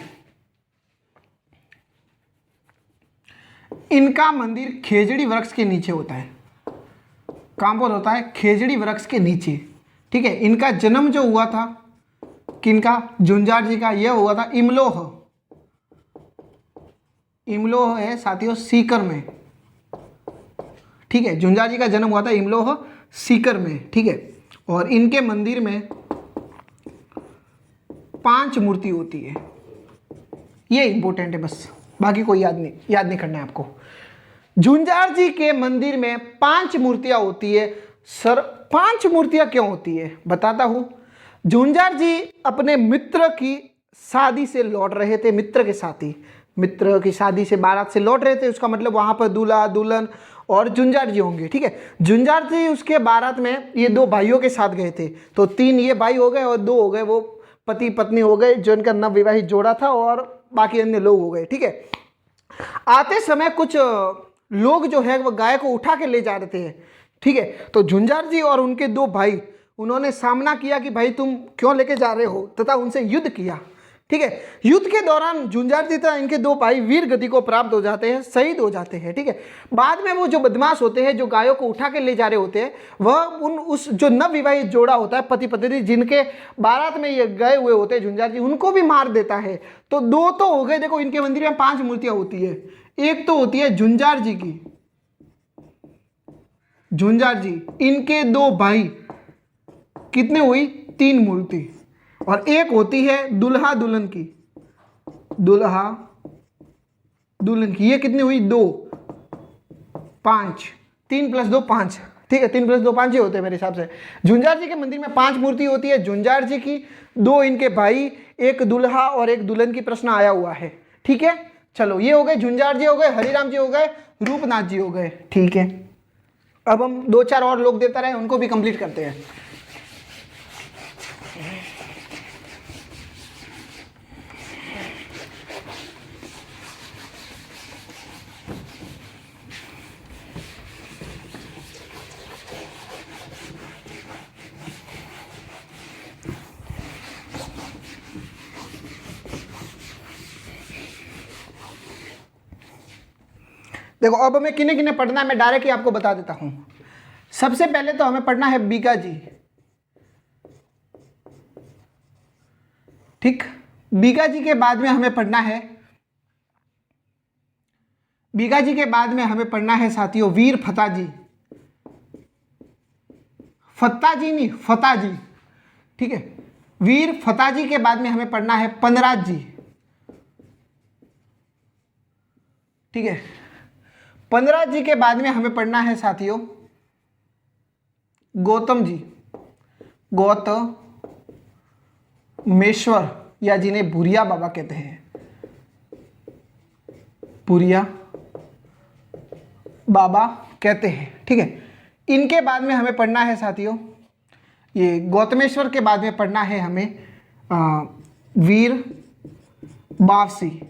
इनका मंदिर खेजड़ी वृक्ष के नीचे होता है। कहां पर होता है? खेजड़ी वृक्ष के नीचे, ठीक है। इनका जन्म जो हुआ था, किनका? झुंझार जी का, यह हुआ था इमलोह, इमलोह है साथियों सीकर में, ठीक है। झुंझार जी का जन्म हुआ था इमलोह सीकर में, ठीक है। और इनके मंदिर में 5 मूर्ति होती है। ये इंपॉर्टेंट है, बस बाकी कोई याद नहीं करना है आपको। झुंझार जी के मंदिर में 5 मूर्तियां होती है। सर 5 मूर्तियां क्यों होती है? बताता हूं। झुंझार जी अपने मित्र की शादी से लौट रहे थे, मित्र के साथी, मित्र की शादी से बारात से लौट रहे थे, उसका मतलब वहां पर दूल्हा दुल्हन और झुंझार जी होंगे, ठीक है। झुंझार जी उसके बारात में ये 2 भाइयों के साथ गए थे, तो 3 ये भाई हो गए और 2 हो गए वो पति पत्नी हो गए, जो इनका नवविवाहित जोड़ा था, और बाकी अन्य लोग हो गए, ठीक है। आते समय कुछ लोग जो है वो गाय को उठा के ले जा रहे थे, ठीक है। तो झुंझार जी और उनके 2 भाई, उन्होंने सामना किया कि भाई तुम क्यों लेके जा रहे हो, तथा उनसे युद्ध किया, ठीक है। युद्ध के दौरान झुंझार जी तथा इनके 2 भाई वीर गति को प्राप्त हो जाते हैं, शहीद हो जाते हैं, ठीक है। बाद में वो जो बदमाश होते हैं, जो गायों को उठा के ले जा रहे होते हैं, वह उस जो नवविवाहित जोड़ा होता है, पति पत्नी, जिनके बारात में ये गए हुए होते हैं झुंझार जी, उनको भी मार देता है। तो 2 तो हो गए। देखो इनके मंदिर में 5 मूर्तियां होती है, एक तो होती है झुंझार जी की, झुंझार जी, इनके दो भाई, कितने हुई 3 मूर्ति। और एक होती है दुल्हा दुल्हन की, दुल्हा दुल्हन की, ये कितनी हुई 2, 5, 3 + 2 5, ठीक है 3 + 2 5 ही होते हैं मेरे हिसाब से। झुंझार जी के मंदिर में 5 मूर्ति होती है, झुंझार जी की, 2 इनके भाई, एक दुल्हा और एक दुल्हन की प्रश्न आया हुआ है, ठीक है। चलो ये हो गए, झुंझार जी हो गए, हरिराम जी हो गए, रूपनाथ जी हो गए, ठीक है। अब हम 2-4 और लोग देता रहे, उनको भी कंप्लीट करते हैं। देखो अब हमें किन्हें किन्हें पढ़ना है, मैं डायरेक्ट ही आपको बता देता हूं। सबसे पहले तो हमें पढ़ना है बीगा जी, ठीक। बीगा जी के बाद में हमें पढ़ना है, बीगा जी के बाद में हमें पढ़ना है साथियों वीर फता जी, फत्ता जी नहीं फता जी, ठीक है। वीर फता जी के बाद में हमें पढ़ना है पनराज जी, ठीक है। पनराज जी के बाद में हमें पढ़ना है साथियों गौतम जी, गौतमेश्वर, या जिन्हें भूरिया बाबा कहते हैं, भूरिया बाबा कहते हैं, ठीक है। इनके बाद में हमें पढ़ना है साथियों, ये गौतमेश्वर के बाद में पढ़ना है हमें वीर बावसी,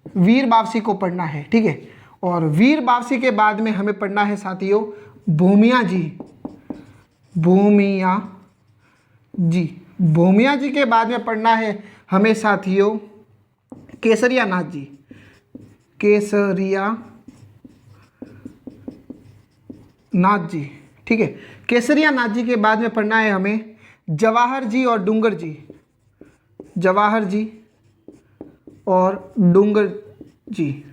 वीर बावसी को पढ़ना है, ठीक है। और वीर बावसी के बाद में हमें पढ़ना है साथियों भूमिया जी, भूमिया जी, भूमिया जी के बाद में पढ़ना है हमें साथियों केसरिया नाथ जी, केसरिया नाथ जी, ठीक है। केसरिया नाथ जी के बाद में पढ़ना है हमें जवाहर जी और डूंगर जी, जवाहर जी और डूंगर जी,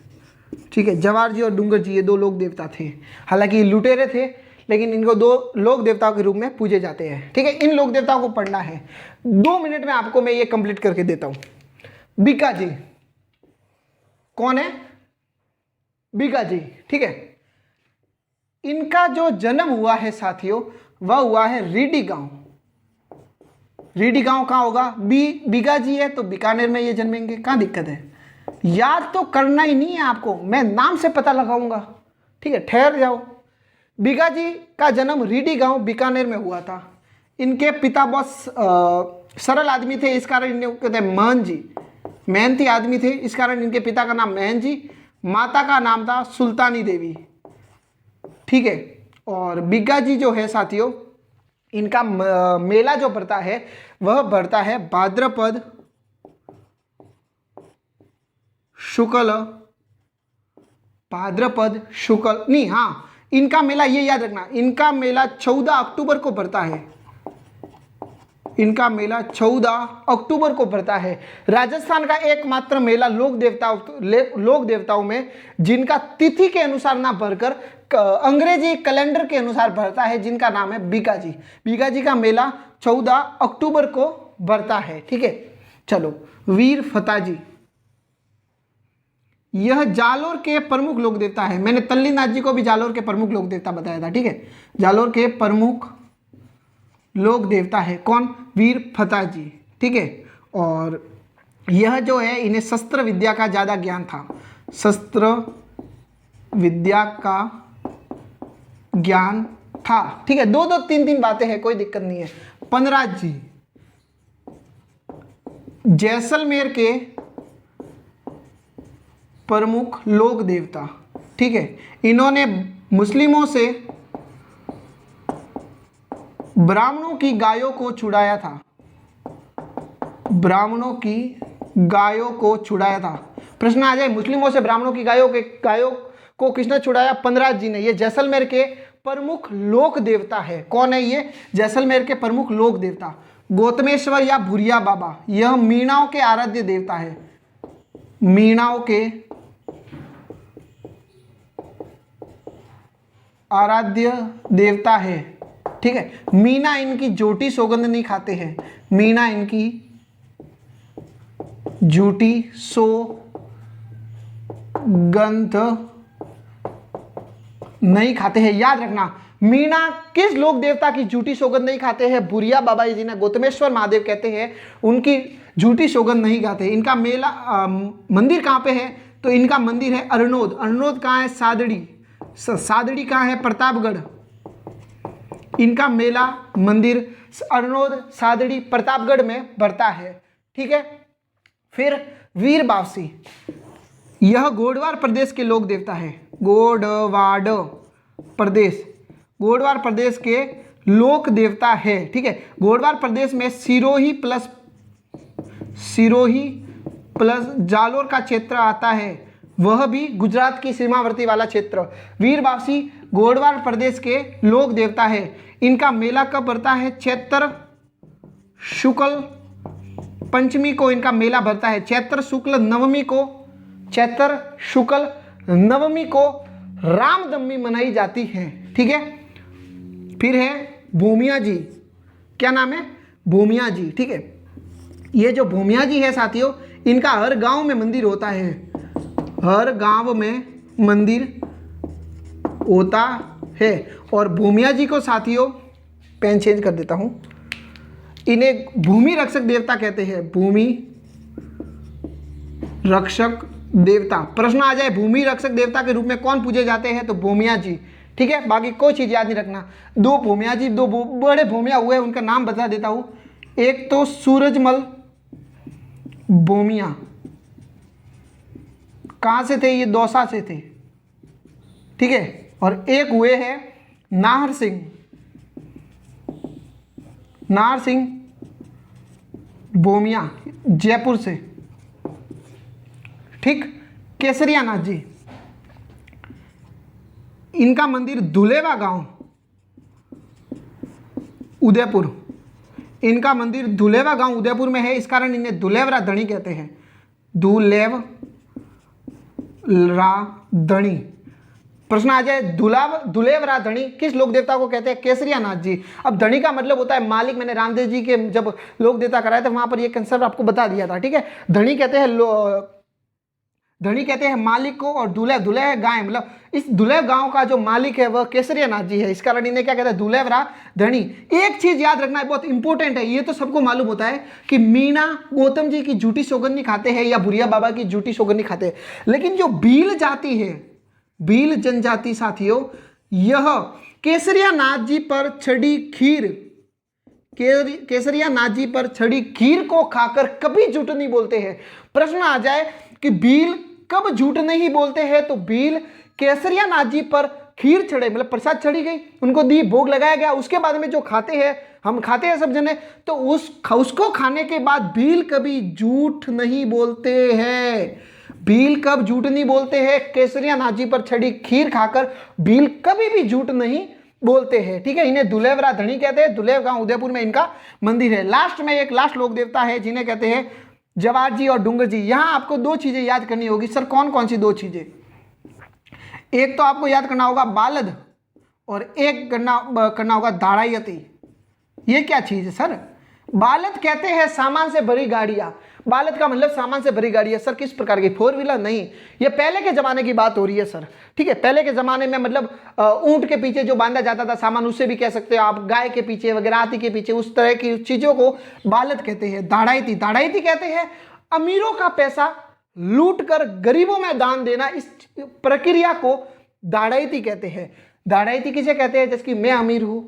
ठीक है। जवाहर जी और डूंगर जी ये 2 लोक देवता थे, हालांकि ये लुटेरे थे, लेकिन इनको 2 लोक देवताओं के रूप में पूजे जाते हैं, ठीक है। इन लोक देवताओं को पढ़ना है, 2 मिनट में आपको मैं ये कंप्लीट करके देता हूं। बीका जी कौन है? बीका जी, ठीक है। इनका जो जन्म हुआ है साथियों वह हुआ है रीडी गांव, रीडी गांव कहाँ होगा? बीगा जी है तो बीकानेर में ये जन्मेंगे, कहाँ दिक्कत है? याद तो करना ही नहीं है आपको, मैं नाम से पता लगाऊंगा, ठीक है, ठहर जाओ। बीगा जी का जन्म रीडी गांव बीकानेर में हुआ था। इनके पिता बहुत सरल आदमी थे, इस कारण इन्हें कहते हैं महन जी, मेहनती आदमी थे, इस कारण इनके पिता का नाम महन जी, माता का नाम था सुल्तानी देवी, ठीक है। और बीगा जी जो है साथियों इनका मेला जो बढ़ता है वह बढ़ता है भाद्रपद शुक्ल नहीं, हाँ इनका मेला ये याद रखना, इनका मेला 14 अक्टूबर को बढ़ता है, इनका मेला 14 अक्टूबर को बढ़ता है। राजस्थान का एकमात्र मेला लोक देवताओं में जिनका तिथि के अनुसार ना भरकर अंग्रेजी कैलेंडर के अनुसार भरता है, जिनका नाम है बीगा जी। बीगा जी का मेला 14 अक्टूबर को बढ़ता है, ठीक है। चलो वीर फता जी, यह जालोर के प्रमुख लोक देवता है। मैंने तल्लीनाथ जी को भी जालोर के प्रमुख लोक देवता बताया था, ठीक है। जालोर के प्रमुख लोक देवता है कौन? वीर फता जी, ठीक है। और यह जो है इन्हें शस्त्र विद्या का ज़्यादा ज्ञान था, शस्त्र विद्या का ज्ञान था, ठीक है। 2-2 3-3 बातें हैं, कोई दिक्कत नहीं है। पनराज जी जैसलमेर के प्रमुख लोक देवता, ठीक है। इन्होंने मुस्लिमों से ब्राह्मणों की गायों को छुड़ाया था, ब्राह्मणों की गायों को छुड़ाया था। प्रश्न आ जाए मुस्लिमों से ब्राह्मणों की गायों को किसने छुड़ाया? पनराज जी ने। ये जैसलमेर के प्रमुख लोक देवता है। कौन है ये? जैसलमेर के प्रमुख लोक देवता गौतमेश्वर या भूरिया बाबा। यह मीणाओं के आराध्य देवता है, मीणाओं के आराध्य देवता है, ठीक है। मीना इनकी झूठी सौगंध नहीं खाते हैं, मीना इनकी झूठी सौगंध नहीं खाते हैं। याद रखना, मीणा किस लोक देवता की झूठी सौगंध नहीं खाते हैं? बुरिया बाबा जी ने, गौतमेश्वर महादेव कहते हैं उनकी झूठी सौगंध नहीं खाते। इनका मेला मंदिर कहाँ पे है? तो इनका मंदिर है अरनोद। अरनोद कहाँ है? सादड़ी। सादड़ी कहाँ है? प्रतापगढ़। इनका मेला मंदिर अरनोद, सादड़ी, प्रतापगढ़ में बढ़ता है, ठीक है। फिर वीर बावसी, यह गोडवार प्रदेश के लोक देवता है। गोडवाड़ प्रदेश, गोडवार प्रदेश के लोक देवता है, ठीक है। गोडवार प्रदेश में सिरोही प्लस जालोर का क्षेत्र आता है, वह भी गुजरात की सीमावर्ती वाला क्षेत्र। वीर बावसी गोडवार प्रदेश के लोक देवता है। इनका मेला कब बढ़ता है? चैत्र शुक्ल पंचमी को इनका मेला भरता है। चैत्र शुक्ल नवमी को रामनवमी मनाई जाती है, ठीक है। फिर है भूमिया जी, क्या नाम है? भूमिया जी, ठीक है। ये जो भूमिया जी है साथियों, इनका हर गांव में मंदिर होता है, हर गांव में मंदिर होता है। और भूमिया जी को साथियों, पेन चेंज कर देता हूं, इन्हें भूमि रक्षक देवता कहते हैं। भूमि रक्षक देवता, प्रश्न आ जाए भूमि रक्षक देवता के रूप में कौन पूजे जाते हैं? तो भूमिया जी, ठीक है। बाकी कोई चीज याद नहीं रखना। दो भूमिया जी, दो बड़े भूमिया हुए, उनका नाम बता देता हूं। एक तो सूरजमल भूमिया, कहां से थे? ये दौसा से थे, ठीक है। और एक हुए हैं नाहर सिंह भूमिया, जयपुर से, ठीक। केसरिया नाथ जी, इनका मंदिर दुलेवा गांव, उदयपुर। इनका मंदिर दुलेवा गांव उदयपुर में है, इस कारण इन्हें दुलेवरा धणी कहते हैं। दुलेवरा धणी। प्रश्न आ जाए दुलेवरा धणी किस लोक देवता को कहते हैं? केसरिया नाथ जी। अब धणी का मतलब होता है मालिक। मैंने रामदेव जी के जब लोक देवता कराए थे वहां पर ये कंसेप्ट आपको बता दिया था, ठीक है। धणी कहते हैं मालिक को, और दुलेव है गाय, मतलब इस दुलेव गांव का जो मालिक है वह केसरिया नाथ जी है, इस कारण इन्हें क्या कहते हैं? दुलेवरा धणी। एक चीज याद रखना है, बहुत इंपॉर्टेंट है, ये तो सबको मालूम होता है कि मीणा गौतम जी की झूठी सौगंध नहीं खाते हैं या बुरिया बाबा की झूठी सौगंध नहीं खाते, लेकिन जो भील जाति है, भील जनजाति साथियों, यह केसरिया नाथ जी पर छड़ी खीर, केसरिया नाथ जी पर छड़ी खीर को खाकर कभी झूठ नहीं बोलते हैं। प्रश्न आ जाए कि भील कब झूठ नहीं बोलते हैं? तो भील केसरिया नाथ जी पर खीर चढ़े, मतलब प्रसाद चढ़ी गई, उनको दी, भोग लगाया गया, उसके बाद में जो खाते हैं, हम खाते हैं सब जने, तो उसको खाने के बाद भील कभी झूठ नहीं बोलते हैं। भील कब झूठ नहीं बोलते हैं? केसरिया नाथ जी पर छड़ी खीर खाकर भील कभी भी झूठ नहीं बोलते हैं, ठीक है। इन्हें दुलेवरा धणी कहते हैं। दुलेव गांव उदयपुर में इनका मंदिर है। लास्ट में एक लास्ट लोक देवता है जिन्हें कहते हैं जवार जी और डूंगर जी। यहां आपको दो चीजें याद करनी होगी। सर कौन कौन सी दो चीजें? एक तो आपको याद करना होगा बालद, और एक करना होगा दाड़ायती। ये क्या चीज है सर? बालद कहते हैं सामान से भरी गाड़ियां। बालद का मतलब सामान से भरी गाड़ी है। सर किस प्रकार की? 4 व्हीलर नहीं, ये पहले के जमाने की बात हो रही है सर, ठीक है। पहले के जमाने में मतलब ऊंट के पीछे जो बांधा जाता था सामान, उससे भी कह सकते हो आप, गाय के पीछे वगैरह, हाथी के पीछे, उस तरह की चीजों को बालद कहते हैं। दाड़ायती, दाड़ायती कहते हैं अमीरों का पैसा लूट कर गरीबों में दान देना, इस प्रक्रिया को दाड़ायती कहते हैं। दाड़ायती किसे कहते हैं? जैसे कि मैं अमीर हूं,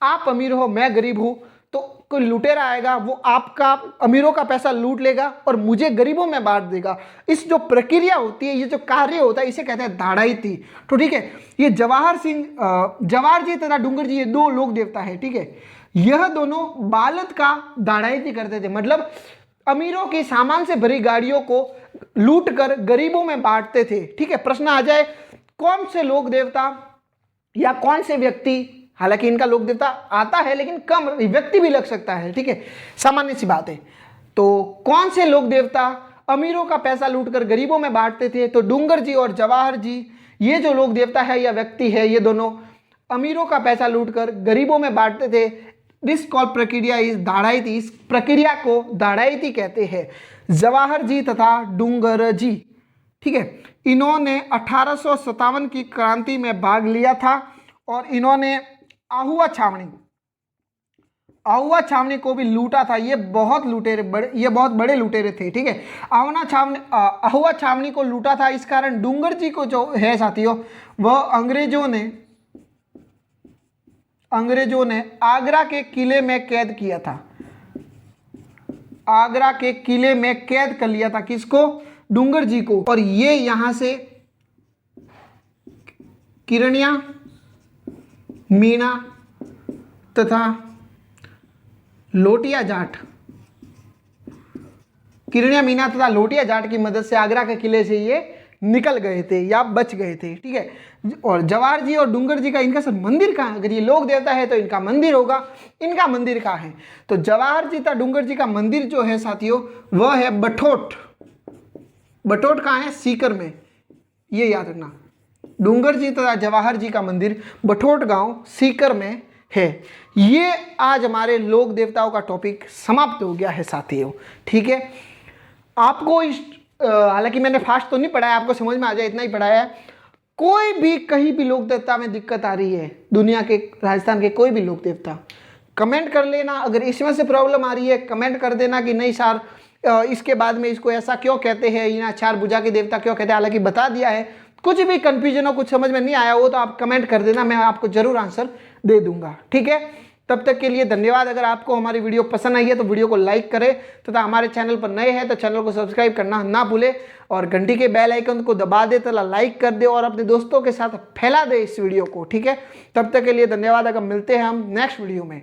आप अमीर हो, मैं गरीब हूं, तो कोई लुटेरा आएगा, वो आपका अमीरों का पैसा लूट लेगा और मुझे गरीबों में बांट देगा। इस जो प्रक्रिया होती है, ये जो कार्य होता है, इसे कहते हैं दाड़ायती। तो ठीक है, ये जवाहर जी तथा डूंगर जी, ये दो लोक देवता है, ठीक है। यह दोनों बालद का दाड़ायती करते थे, मतलब अमीरों की सामान से भरी गाड़ियों को लूट कर गरीबों में बांटते थे, ठीक है। प्रश्न आ जाए कौन से लोक देवता या कौन से व्यक्ति, हालांकि इनका लोक देवता आता है लेकिन कम, व्यक्ति भी लग सकता है, ठीक है, सामान्य सी बात है। तो कौन से लोक देवता अमीरों का पैसा लूटकर गरीबों में बांटते थे? तो डूंगर जी और जवाहर जी, ये जो लोक देवता है या व्यक्ति है, ये दोनों अमीरों का पैसा लूटकर गरीबों में बांटते थे। दिस कॉल प्रक्रिया इस दाड़ाईती, इस प्रक्रिया को दाड़ाईती कहते हैं। जवाहर जी तथा डूंगर जी, ठीक है, इन्होंने 1857 की क्रांति में भाग लिया था और इन्होंने आहुआ छावनी को भी लूटा था। ये बहुत बड़े लुटेरे थे, ठीक है। आहुआ छावनी को लूटा था। इस कारण डूंगर जी को जो है साथियों, वह अंग्रेजों ने आगरा के किले में कैद किया था। आगरा के किले में कैद कर लिया था। किसको? डूंगर जी को। और ये यहां से किरणिया, मीणा तथा लोटिया जाट, किरणिया, मीणा तथा लोटिया जाट की मदद से आगरा के किले से ये निकल गए थे या बच गए थे, ठीक है। और जवाहर जी और डूंगर जी का, इनका सर मंदिर कहाँ है? अगर ये लोक देवता है तो इनका मंदिर होगा। इनका मंदिर कहाँ है? तो जवाहर जी तथा डूंगर जी का मंदिर जो है साथियों, वह है बठोट। बठोट कहाँ है? सीकर में, ये याद रखना। डूंगर जी तथा जवाहर जी का मंदिर बठोट गांव सीकर में है। ये आज हमारे लोक देवताओं का टॉपिक समाप्त हो गया है साथियों, ठीक है। आपको इस हालांकि मैंने फास्ट तो नहीं पढ़ाया, आपको समझ में आ जाए इतना ही पढ़ाया है। कोई भी कहीं भी लोक देवता में दिक्कत आ रही है, दुनिया के, राजस्थान के कोई भी लोक देवता, कमेंट कर लेना। अगर इसमें से प्रॉब्लम आ रही है, कमेंट कर देना कि नहीं सर इसके बाद में इसको ऐसा क्यों कहते हैं, या 4 भुजा के देवता क्यों कहते हैं। हालांकि बता दिया है। कुछ भी कंफ्यूजन हो, कुछ समझ में नहीं आया हो, तो आप कमेंट कर देना, मैं आपको जरूर आंसर दे दूंगा, ठीक है। तब तक के लिए धन्यवाद। अगर आपको हमारी वीडियो पसंद आई है तो वीडियो को लाइक करें तथा हमारे चैनल पर नए हैं तो चैनल को सब्सक्राइब करना ना भूले और घंटी के बेल आइकन को दबा दे, तथा लाइक कर दे और अपने दोस्तों के साथ फैला दे इस वीडियो को, ठीक है। तब तक के लिए धन्यवाद। अगर मिलते हैं हम नेक्स्ट वीडियो में।